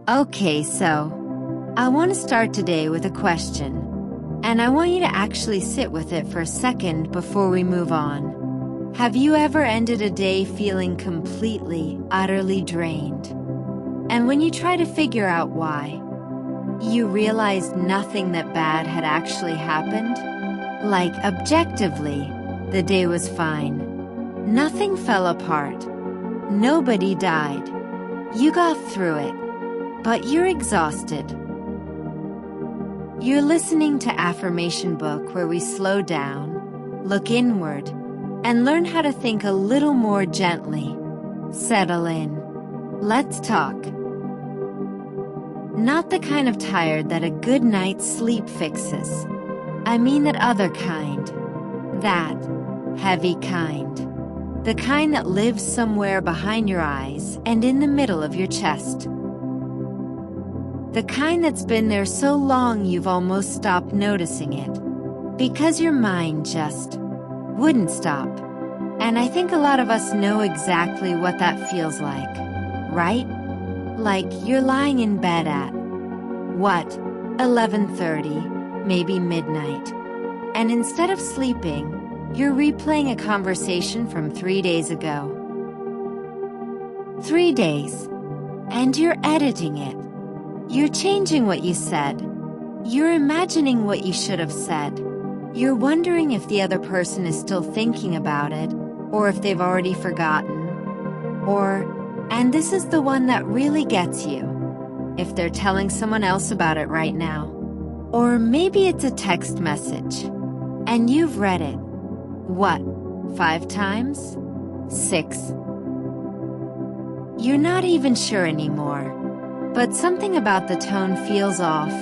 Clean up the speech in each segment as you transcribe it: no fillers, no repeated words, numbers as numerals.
Okay, so I want to start today with a question, and I want you to actually sit with it for a second before we move on. Have you ever ended a day feeling completely, utterly drained? And when you try to figure out why, you realized nothing that bad had actually happened? Like, objectively, the day was fine. Nothing fell apart. Nobody died. You got through it. But you're exhausted. You're listening to Affirmation Book, where we slow down, look inward, and learn how to think a little more gently. Settle in. Let's talk. Not the kind of tired that a good night's sleep fixes. I mean that other kind. That heavy kind. The kind that lives somewhere behind your eyes and in the middle of your chest. The kind that's been there so long you've almost stopped noticing it, because your mind just wouldn't stop. And I think a lot of us know exactly what that feels like, right? Like you're lying in bed at, 11:30, maybe midnight. And instead of sleeping, you're replaying a conversation from 3 days ago. 3 days. And you're editing it. You're changing what you said. You're imagining what you should have said. You're wondering if the other person is still thinking about it, or if they've already forgotten. And this is the one that really gets you, if they're telling someone else about it right now. Or maybe it's a text message, and you've read it. 5 times? 6? You're not even sure anymore. But something about the tone feels off,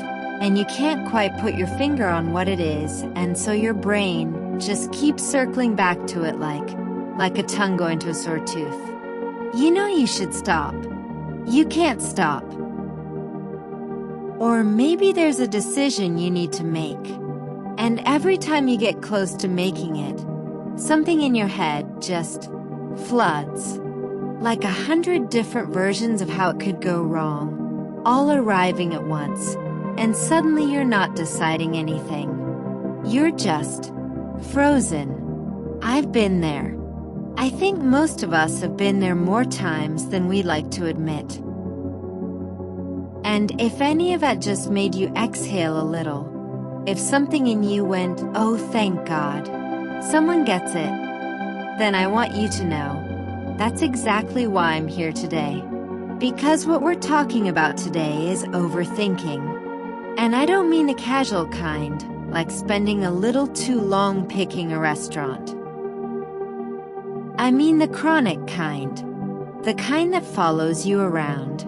and you can't quite put your finger on what it is, and so your brain just keeps circling back to it like a tongue going to a sore tooth. You know you should stop. You can't stop. Or maybe there's a decision you need to make, and every time you get close to making it, something in your head just floods. Like 100 different versions of how it could go wrong, all arriving at once, and suddenly you're not deciding anything. You're just frozen. I've been there. I think most of us have been there more times than we like to admit. And if any of that just made you exhale a little, if something in you went, "Oh, thank God, someone gets it," then I want you to know that's exactly why I'm here today. Because what we're talking about today is overthinking. And I don't mean the casual kind, like spending a little too long picking a restaurant. I mean the chronic kind. The kind that follows you around.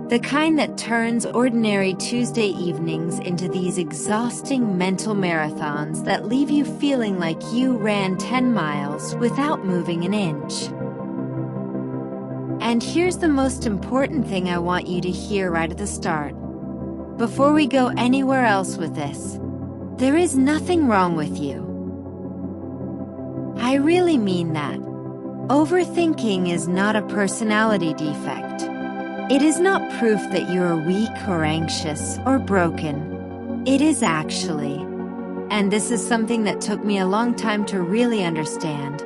The kind that turns ordinary Tuesday evenings into these exhausting mental marathons that leave you feeling like you ran 10 miles without moving an inch. And here's the most important thing I want you to hear right at the start. Before we go anywhere else with this, there is nothing wrong with you. I really mean that. Overthinking is not a personality defect. It is not proof that you are weak or anxious or broken. It is actually, and this is something that took me a long time to really understand,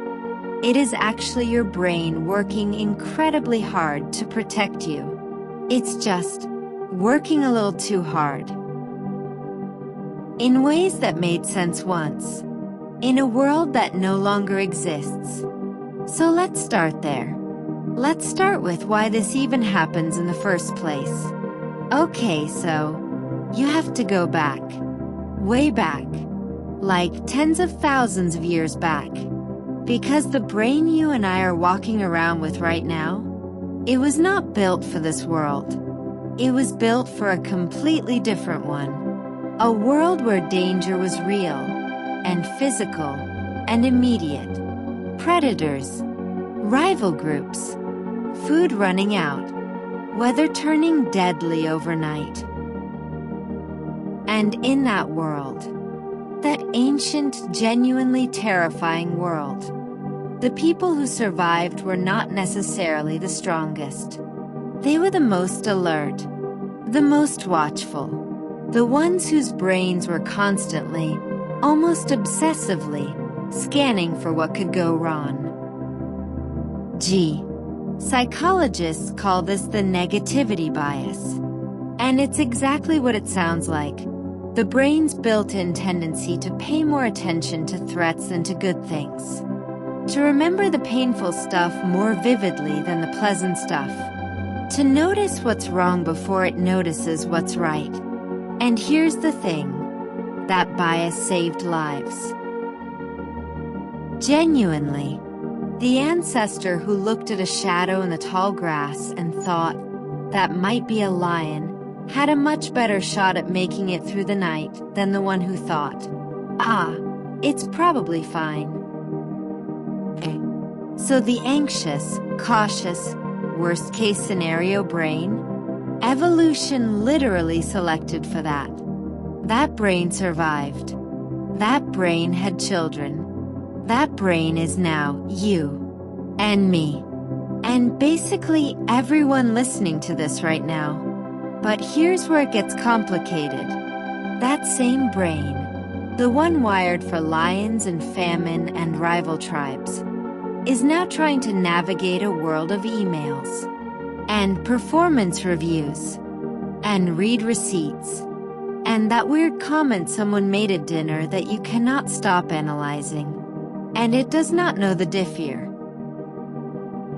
it is actually your brain working incredibly hard to protect you. It's just working a little too hard. In ways that made sense once, in a world that no longer exists. So let's start there. Let's start with why this even happens in the first place. Okay, so you have to go back, way back, like tens of thousands of years back. Because the brain you and I are walking around with right now, it was not built for this world. It was built for a completely different one. A world where danger was real, and physical, and immediate. Predators, rival groups, food running out, weather turning deadly overnight. And in that world, that ancient, genuinely terrifying world, the people who survived were not necessarily the strongest. They were the most alert, The most watchful. The ones whose brains were constantly, almost obsessively, scanning for what could go wrong. G. Psychologists call this the negativity bias. And it's exactly what it sounds like. The brain's built-in tendency to pay more attention to threats than to good things. To remember the painful stuff more vividly than the pleasant stuff. To notice what's wrong before it notices what's right. And here's the thing. That bias saved lives. Genuinely. The ancestor who looked at a shadow in the tall grass and thought, that might be a lion, had a much better shot at making it through the night than the one who thought, it's probably fine. So the anxious, cautious, worst-case scenario brain, evolution literally selected for that. That brain survived. That brain had children. That brain is now you and me, and basically everyone listening to this right now. But here's where it gets complicated. That same brain, the one wired for lions and famine and rival tribes, is now trying to navigate a world of emails and performance reviews and read receipts and that weird comment someone made at dinner that you cannot stop analyzing. And it does not know the diff here.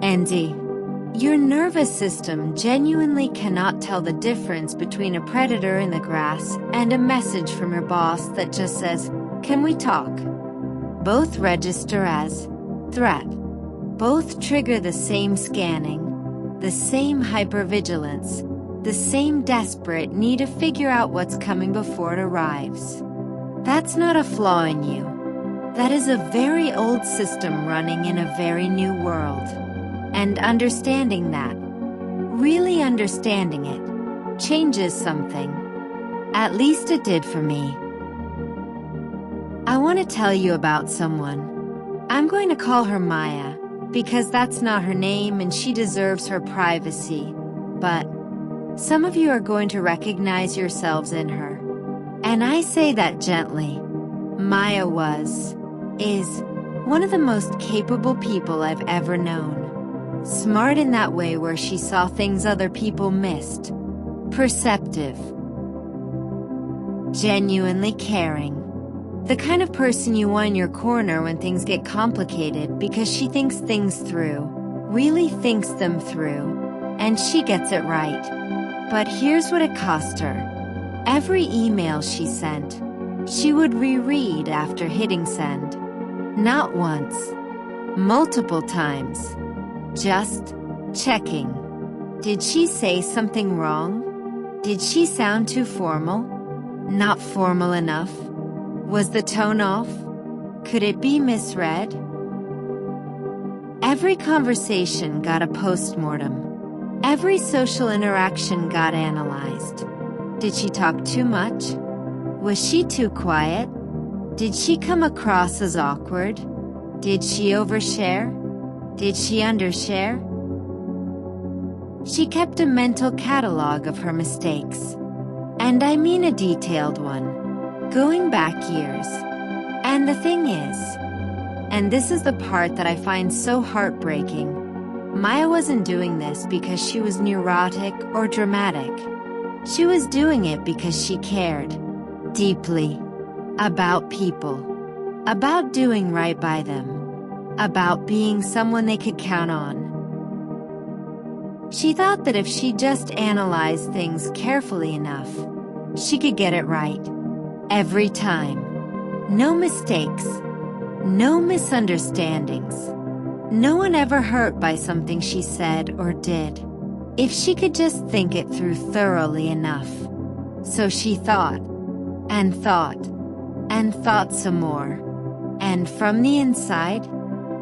Andy, your nervous system genuinely cannot tell the difference between a predator in the grass and a message from your boss that just says, "Can we talk?" Both register as threat. Both trigger the same scanning, the same hypervigilance, the same desperate need to figure out what's coming before it arrives. That's not a flaw in you. That is a very old system running in a very new world. And understanding that, really understanding it, changes something. At least it did for me. I want to tell you about someone. I'm going to call her Maya, because that's not her name and she deserves her privacy. But some of you are going to recognize yourselves in her. And I say that gently. Maya is one of the most capable people I've ever known. Smart in that way where she saw things other people missed. Perceptive. Genuinely caring. The kind of person you want in your corner when things get complicated because she thinks things through, really thinks them through, and she gets it right. But here's what it cost her. Every email she sent, she would reread after hitting send. Not once, multiple times. Just checking. Did she say something wrong? Did she sound too formal? Not formal enough? Was the tone off? Could it be misread? Every conversation got a postmortem. Every social interaction got analyzed. Did she talk too much? Was she too quiet? Did she come across as awkward? Did she overshare? Did she undershare? She kept a mental catalog of her mistakes. And I mean a detailed one, going back years. And the thing is, and this is the part that I find so heartbreaking, Maya wasn't doing this because she was neurotic or dramatic. She was doing it because she cared deeply about people, about doing right by them, about being someone they could count on. She thought that if she just analyzed things carefully enough, she could get it right. Every time. No mistakes. No misunderstandings. No one ever hurt by something she said or did. If she could just think it through thoroughly enough. So she thought, and thought, and thought some more. And from the inside,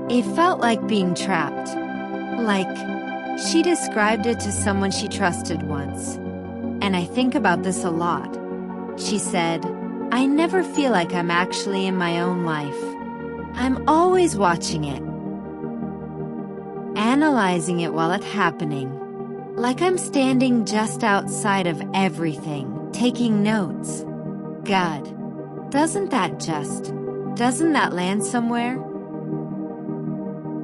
it felt like being trapped. Like, she described it to someone she trusted once. And I think about this a lot. She said, I never feel like I'm actually in my own life. I'm always watching it. Analyzing it while it's happening. Like I'm standing just outside of everything, taking notes. God, doesn't that land somewhere?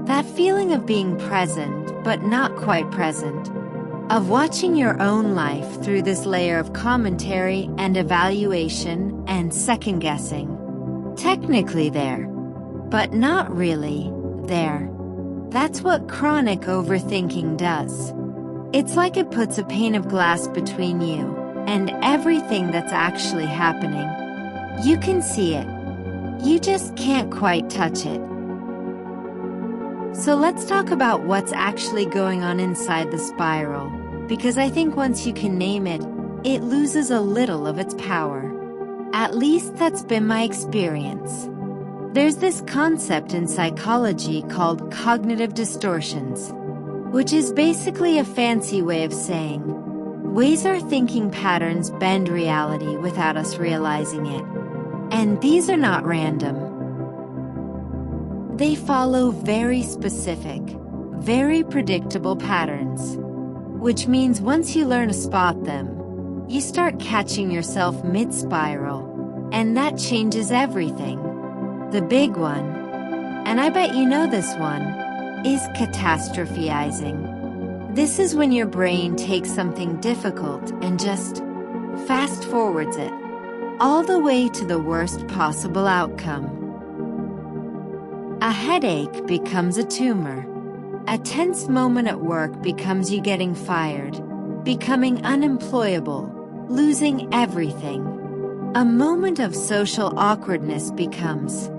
That feeling of being present, but not quite present, of watching your own life through this layer of commentary and evaluation and second-guessing. Technically there, but not really there. That's what chronic overthinking does. It's like it puts a pane of glass between you and everything that's actually happening. You can see it. You just can't quite touch it. So let's talk about what's actually going on inside the spiral, because I think once you can name it, it loses a little of its power. At least that's been my experience. There's this concept in psychology called cognitive distortions, which is basically a fancy way of saying ways our thinking patterns bend reality without us realizing it. And these are not random. They follow very specific, very predictable patterns, which means once you learn to spot them, you start catching yourself mid-spiral, and that changes everything. The big one, and I bet you know this one, is catastrophizing. This is when your brain takes something difficult and just fast forwards it, all the way to the worst possible outcome. A headache becomes a tumor. A tense moment at work becomes you getting fired, becoming unemployable, losing everything. A moment of social awkwardness becomes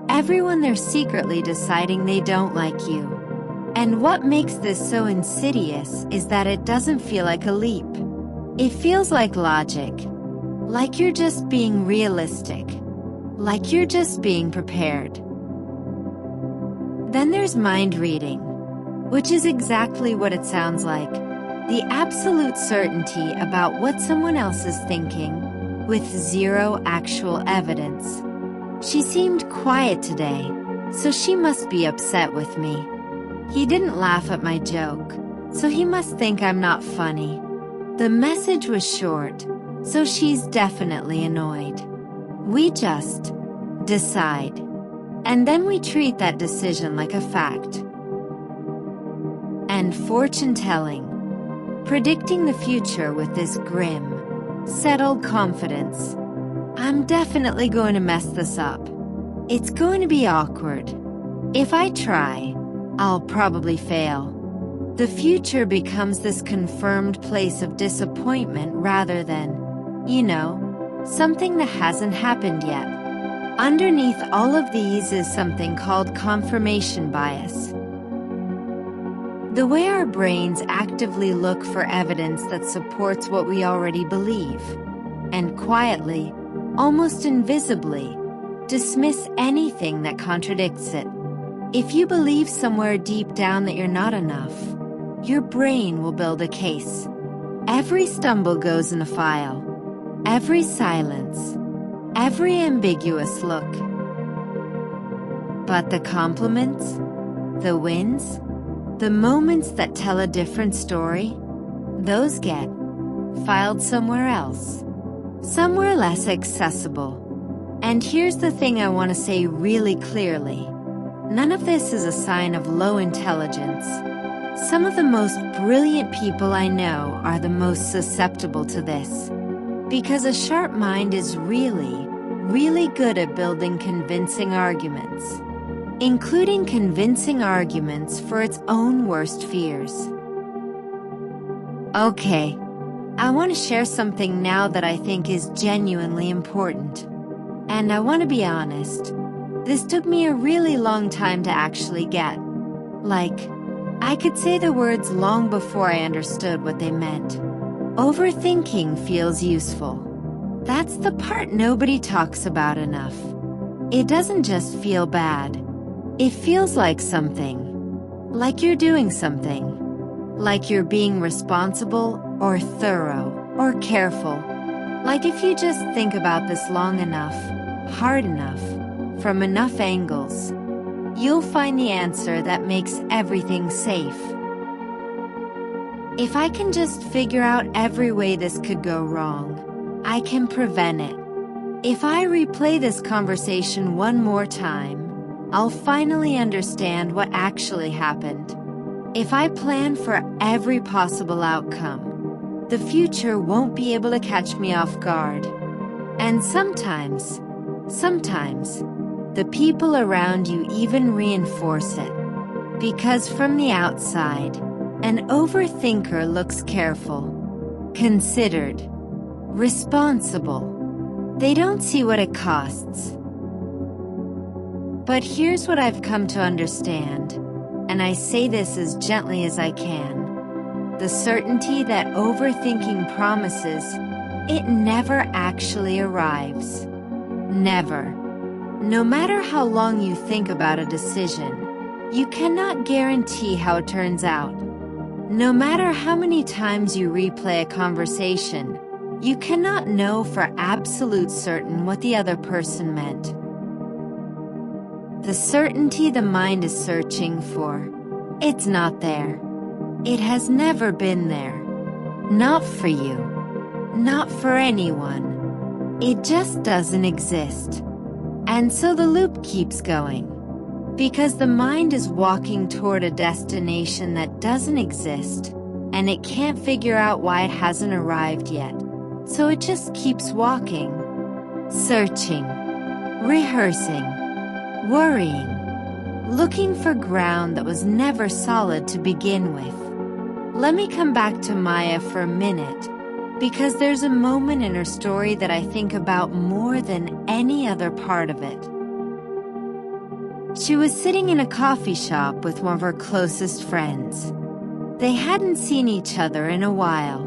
everyone there secretly deciding they don't like you. And what makes this so insidious is that it doesn't feel like a leap. It feels like logic, like you're just being realistic, like you're just being prepared. Then there's mind reading, which is exactly what it sounds like. The absolute certainty about what someone else is thinking, with zero actual evidence. She seemed quiet today, so she must be upset with me. He didn't laugh at my joke, so he must think I'm not funny. The message was short, so she's definitely annoyed. We just decide. And then we treat that decision like a fact. And fortune-telling, predicting the future with this grim, settled confidence. I'm definitely going to mess this up. It's going to be awkward. If I try, I'll probably fail. The future becomes this confirmed place of disappointment rather than, something that hasn't happened yet. Underneath all of these is something called confirmation bias. The way our brains actively look for evidence that supports what we already believe, and quietly, almost invisibly, dismiss anything that contradicts it. If you believe somewhere deep down that you're not enough, your brain will build a case. Every stumble goes in a file. Every silence. Every ambiguous look. But the compliments, the wins, the moments that tell a different story, those get filed somewhere else, somewhere less accessible. And here's the thing I want to say really clearly. None of this is a sign of low intelligence. Some of the most brilliant people I know are the most susceptible to this. Because a sharp mind is really good at building convincing arguments, including convincing arguments for its own worst fears. Okay, I want to share something now that I think is genuinely important. And I want to be honest, this took me a really long time to actually get. I could say the words long before I understood what they meant. Overthinking feels useful. That's the part nobody talks about enough. It doesn't just feel bad. It feels like something. Like you're doing something. Like you're being responsible or thorough or careful. Like if you just think about this long enough, hard enough, from enough angles, you'll find the answer that makes everything safe. If I can just figure out every way this could go wrong, I can prevent it. If I replay this conversation one more time, I'll finally understand what actually happened. If I plan for every possible outcome, the future won't be able to catch me off guard. And sometimes, the people around you even reinforce it. Because from the outside, an overthinker looks careful, considered, responsible. They don't see what it costs. But here's what I've come to understand, and I say this as gently as I can. The certainty that overthinking promises, it never actually arrives. Never. No matter how long you think about a decision, you cannot guarantee how it turns out. No matter how many times you replay a conversation, you cannot know for absolute certain what the other person meant. The certainty the mind is searching for, it's not there. It has never been there. Not for you. Not for anyone. It just doesn't exist. And so the loop keeps going. Because the mind is walking toward a destination that doesn't exist, and it can't figure out why it hasn't arrived yet. So it just keeps walking, searching, rehearsing, worrying, looking for ground that was never solid to begin with. Let me come back to Maya for a minute, because there's a moment in her story that I think about more than any other part of it. She was sitting in a coffee shop with one of her closest friends. They hadn't seen each other in a while.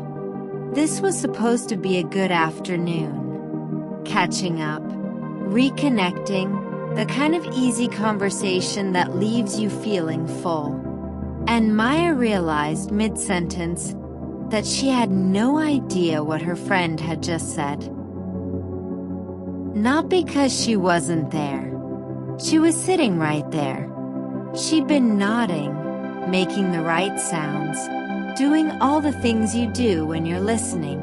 This was supposed to be a good afternoon. Catching up, reconnecting, the kind of easy conversation that leaves you feeling full. And Maya realized mid-sentence that she had no idea what her friend had just said. Not because she wasn't there. She was sitting right there. She'd been nodding, making the right sounds, doing all the things you do when you're listening.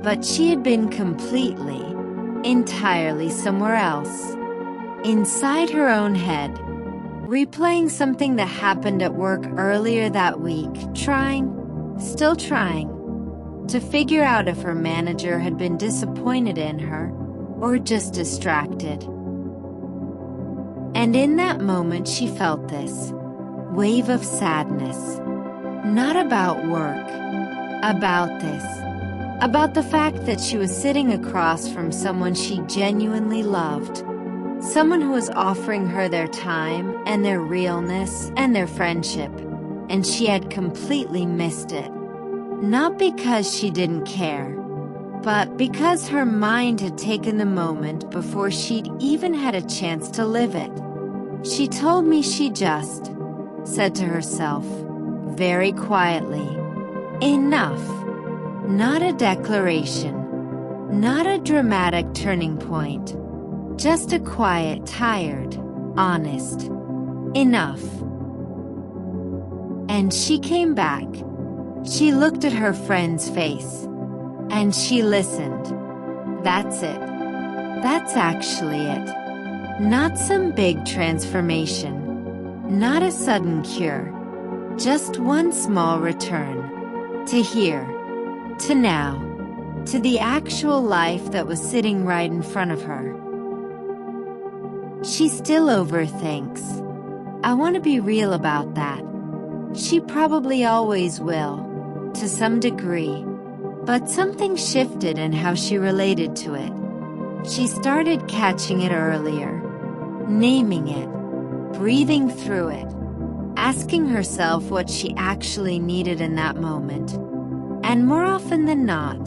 But she had been completely, entirely somewhere else. Inside her own head, replaying something that happened at work earlier that week, still trying, to figure out if her manager had been disappointed in her or just distracted. And in that moment she felt this wave of sadness. Not about work, about this. About the fact that she was sitting across from someone she genuinely loved. Someone who was offering her their time and their realness and their friendship. And she had completely missed it. Not because she didn't care, but because her mind had taken the moment before she'd even had a chance to live it. She told me she just said to herself, very quietly, enough. Not a declaration, not a dramatic turning point, just a quiet, tired, honest, enough. And she came back. She looked at her friend's face, and she listened. That's it. That's actually it. Not some big transformation, not a sudden cure, just one small return. To here, to now, to the actual life that was sitting right in front of her. She still overthinks. I want to be real about that. She probably always will, to some degree. But something shifted in how she related to it. She started catching it earlier, naming it, breathing through it, asking herself what she actually needed in that moment. And more often than not,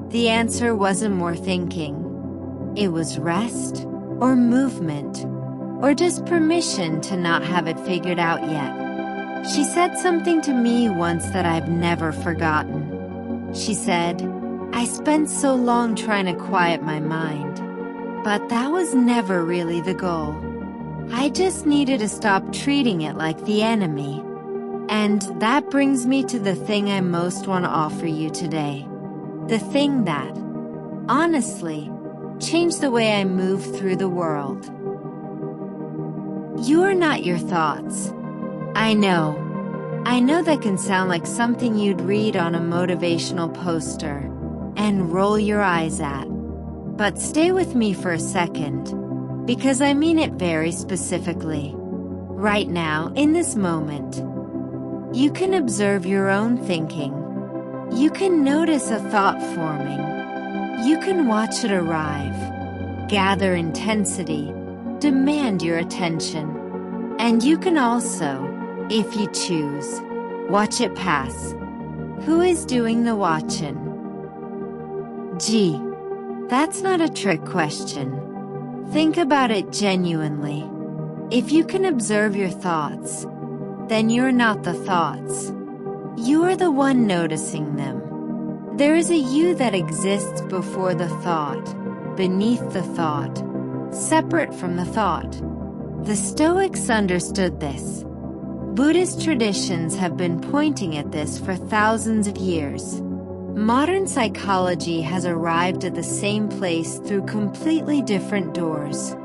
the answer wasn't more thinking. It was rest, or movement, or just permission to not have it figured out yet. She said something to me once that I've never forgotten. She said, I spent so long trying to quiet my mind, but that was never really the goal. I just needed to stop treating it like the enemy. And that brings me to the thing I most want to offer you today. The thing that, honestly, changed the way I move through the world. You are not your thoughts. I know that can sound like something you'd read on a motivational poster and roll your eyes at. But stay with me for a second, because I mean it very specifically. Right now, in this moment, you can observe your own thinking. You can notice a thought forming. You can watch it arrive, gather intensity, demand your attention. And you can also, if you choose, watch it pass. Who is doing the watching? Gee, that's not a trick question. Think about it genuinely. If you can observe your thoughts, then you're not the thoughts. You are the one noticing them. There is a you that exists before the thought, beneath the thought, separate from the thought. The Stoics understood this. Buddhist traditions have been pointing at this for thousands of years. Modern psychology has arrived at the same place through completely different doors.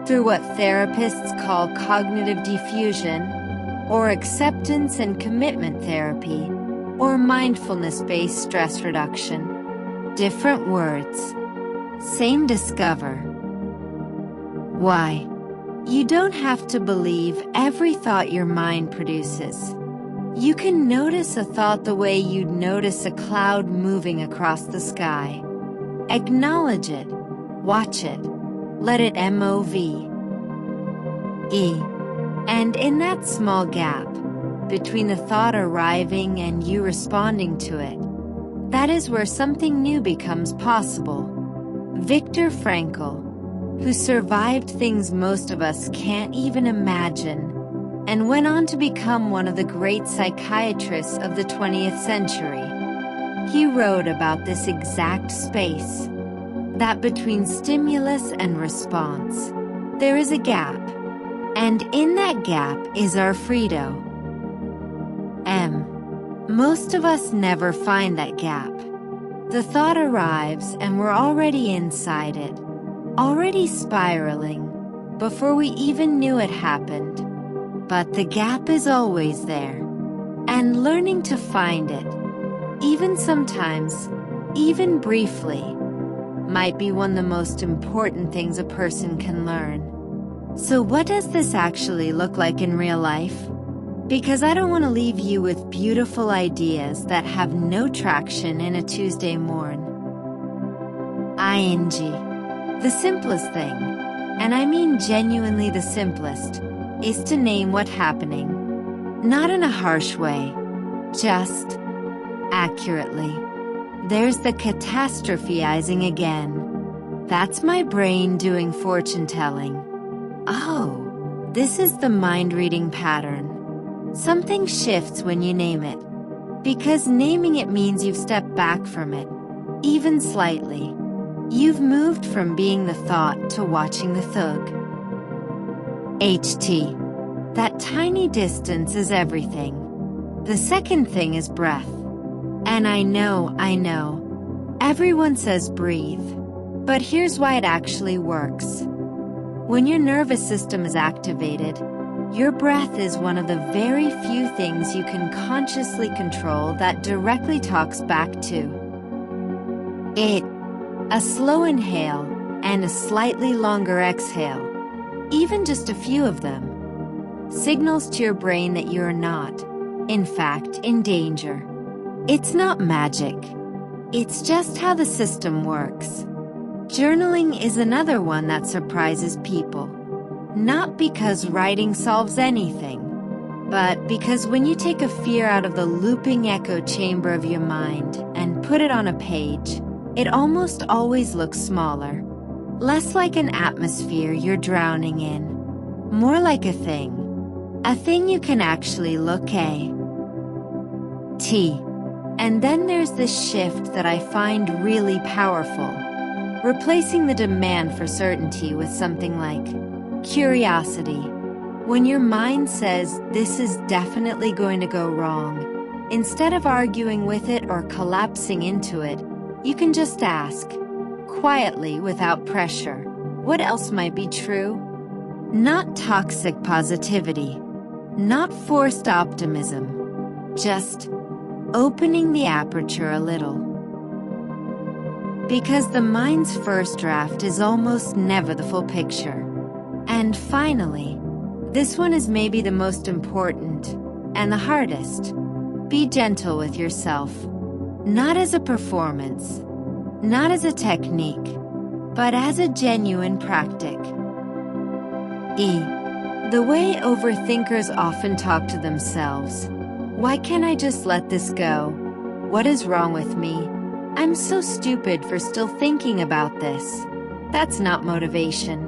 Through what therapists call cognitive diffusion, or acceptance and commitment therapy, or mindfulness-based stress reduction. Different words. Same discover. Why? You don't have to believe every thought your mind produces. You can notice a thought the way you'd notice a cloud moving across the sky. Acknowledge it, watch it, let it move. And in that small gap, between the thought arriving and you responding to it, that is where something new becomes possible. Viktor Frankl, who survived things most of us can't even imagine, and went on to become one of the great psychiatrists of the 20th century. He wrote about this exact space, that between stimulus and response, there is a gap, and in that gap is our freedom. Most of us never find that gap. The thought arrives and we're already inside it, already spiraling, before we even knew it happened. But the gap is always there, and learning to find it, even sometimes, even briefly, might be one of the most important things a person can learn. So what does this actually look like in real life? Because I don't want to leave you with beautiful ideas that have no traction in a Tuesday morn. The simplest thing, and I mean genuinely the simplest, is to name what's happening. Not in a harsh way, just accurately. There's the catastrophizing again. That's my brain doing fortune telling. Oh, this is the mind-reading pattern. Something shifts when you name it, because naming it means you've stepped back from it, even slightly. You've moved from being the thought to watching the thug. That tiny distance is everything. The second thing is breath. And I know, everyone says breathe, but here's why it actually works. When your nervous system is activated, your breath is one of the very few things you can consciously control that directly talks back to it. A slow inhale and a slightly longer exhale, even just a few of them, signals to your brain that you're not, in fact, in danger. It's not magic. It's just how the system works. Journaling is another one that surprises people. Not because writing solves anything, but because when you take a fear out of the looping echo chamber of your mind and put it on a page, it almost always looks smaller. Less like an atmosphere you're drowning in. More like a thing. A thing you can actually look at. And then there's this shift that I find really powerful. Replacing the demand for certainty with something like curiosity. When your mind says, "This is definitely going to go wrong," instead of arguing with it or collapsing into it, you can just ask, quietly without pressure, what else might be true? Not toxic positivity, not forced optimism, just opening the aperture a little. Because the mind's first draft is almost never the full picture. And finally, this one is maybe the most important and the hardest. Be gentle with yourself, not as a performance, not as a technique, but as a genuine practice. The way overthinkers often talk to themselves. Why can't I just let this go? What is wrong with me? I'm so stupid for still thinking about this. That's not motivation.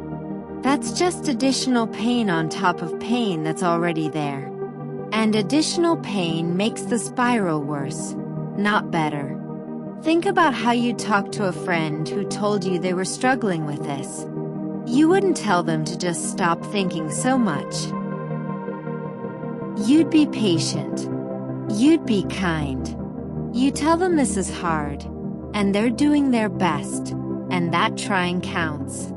That's just additional pain on top of pain that's already there. And additional pain makes the spiral worse, not better. Think about how you talk to a friend who told you they were struggling with this. You wouldn't tell them to just stop thinking so much. You'd be patient. You'd be kind. You tell them this is hard, and they're doing their best, and that trying counts.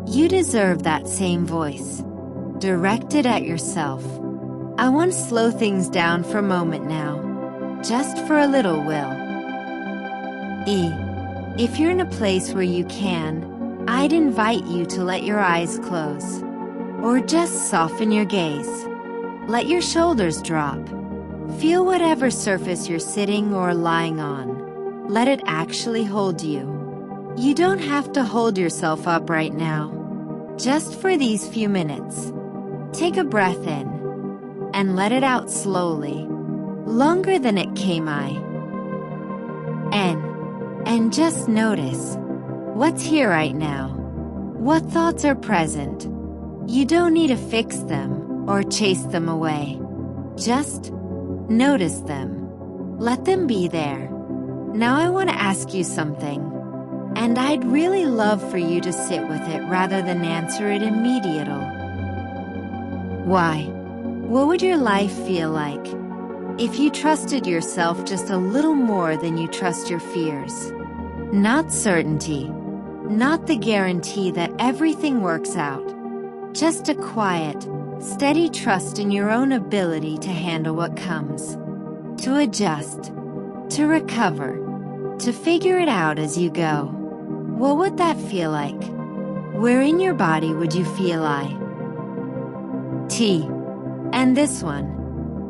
You deserve that same voice, directed at yourself. I want to slow things down for a moment now, just for a little, Will. If you're in a place where you can, I'd invite you to let your eyes close, or just soften your gaze. Let your shoulders drop. Feel whatever surface you're sitting or lying on. Let it actually hold you. You don't have to hold yourself up right now. Just for these few minutes. Take a breath in and let it out slowly, longer than it came and just notice what's here right now. What thoughts are present? You don't need to fix them or chase them away. Just notice them. Let them be there. Now I want to ask you something, and I'd really love for you to sit with it rather than answer it immediately. Why? What would your life feel like if you trusted yourself just a little more than you trust your fears? Not certainty, not the guarantee that everything works out. Just a quiet, steady trust in your own ability to handle what comes, to adjust, to recover, to figure it out as you go. What would that feel like? Where in your body would you feel And this one.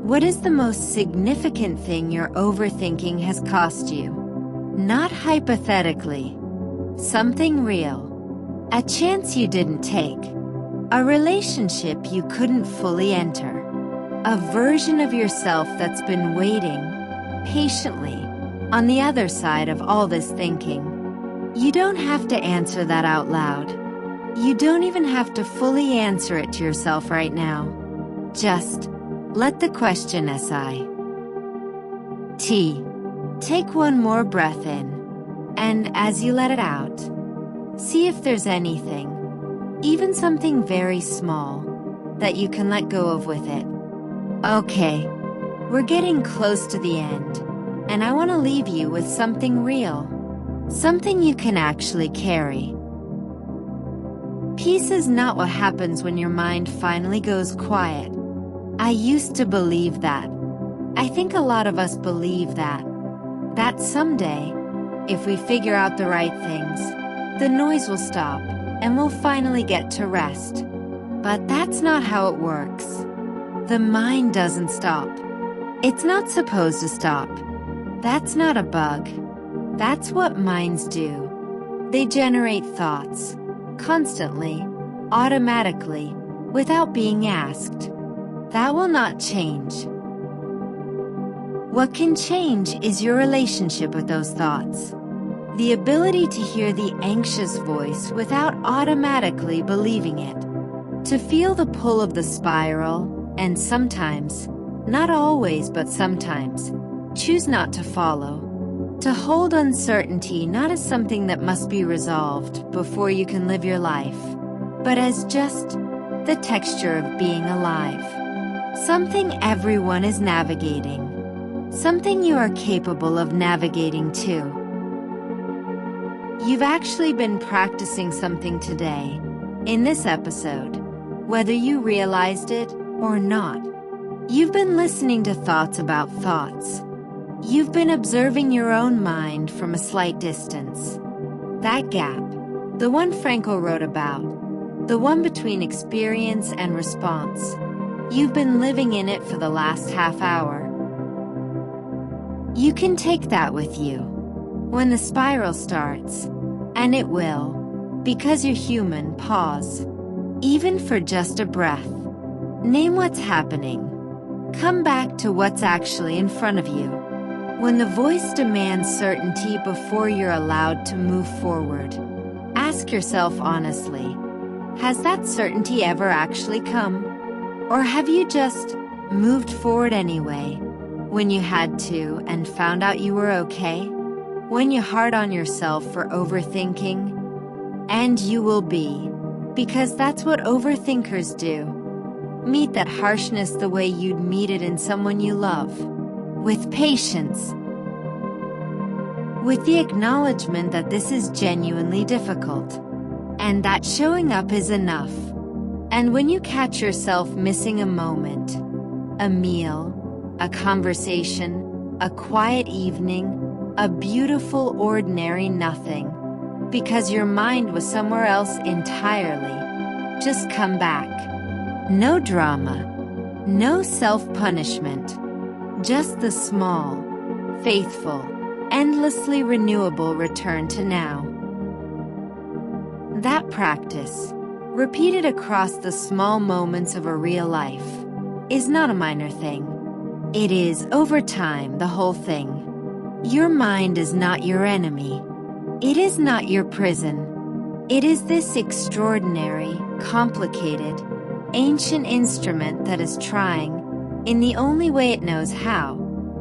What is the most significant thing your overthinking has cost you? Not hypothetically. Something real. A chance you didn't take. A relationship you couldn't fully enter. A version of yourself that's been waiting, patiently, on the other side of all this thinking. You don't have to answer that out loud. You don't even have to fully answer it to yourself right now. Just let the question Take one more breath in, and as you let it out, see if there's anything, even something very small, that you can let go of with it. Okay, we're getting close to the end, and I want to leave you with something real, something you can actually carry. Peace is not what happens when your mind finally goes quiet. I used to believe that. I think a lot of us believe that someday, if we figure out the right things, the noise will stop and we'll finally get to rest. But that's not how it works. The mind doesn't stop. It's not supposed to stop. That's not a bug. That's what minds do. They generate thoughts, constantly, automatically, without being asked. That will not change. What can change is your relationship with those thoughts. The ability to hear the anxious voice without automatically believing it. To feel the pull of the spiral, and sometimes, not always but sometimes, choose not to follow. To hold uncertainty not as something that must be resolved before you can live your life, but as just the texture of being alive. Something everyone is navigating. Something you are capable of navigating too. You've actually been practicing something today, in this episode, whether you realized it or not. You've been listening to thoughts about thoughts. You've been observing your own mind from a slight distance. That gap, the one Frankl wrote about, the one between experience and response. You've been living in it for the last half hour. You can take that with you. When the spiral starts, and it will, because you're human, pause. Even for just a breath. Name what's happening. Come back to what's actually in front of you. When the voice demands certainty before you're allowed to move forward, ask yourself honestly, has that certainty ever actually come? Or have you just moved forward anyway, when you had to and found out you were okay? When you're hard on yourself for overthinking, and you will be, because that's what overthinkers do. Meet that harshness the way you'd meet it in someone you love. With patience. With the acknowledgement that this is genuinely difficult. And that showing up is enough. And when you catch yourself missing a moment, a meal, a conversation, a quiet evening, a beautiful ordinary nothing, because your mind was somewhere else entirely, just come back. No drama, no self-punishment, just the small, faithful, endlessly renewable return to now. That practice, repeated across the small moments of a real life, is not a minor thing. It is, over time, the whole thing. Your mind is not your enemy. It is not your prison. It is this extraordinary, complicated, ancient instrument that is trying, in the only way it knows how,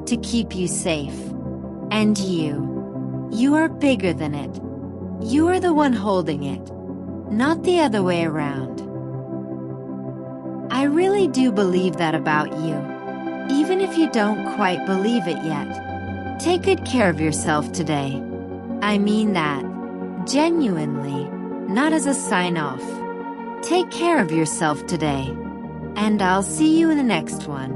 to keep you safe. And you are bigger than it. You are the one holding it, not the other way around. I really do believe that about you, even if you don't quite believe it yet. Take good care of yourself today. I mean that, genuinely, not as a sign-off. Take care of yourself today, and I'll see you in the next one.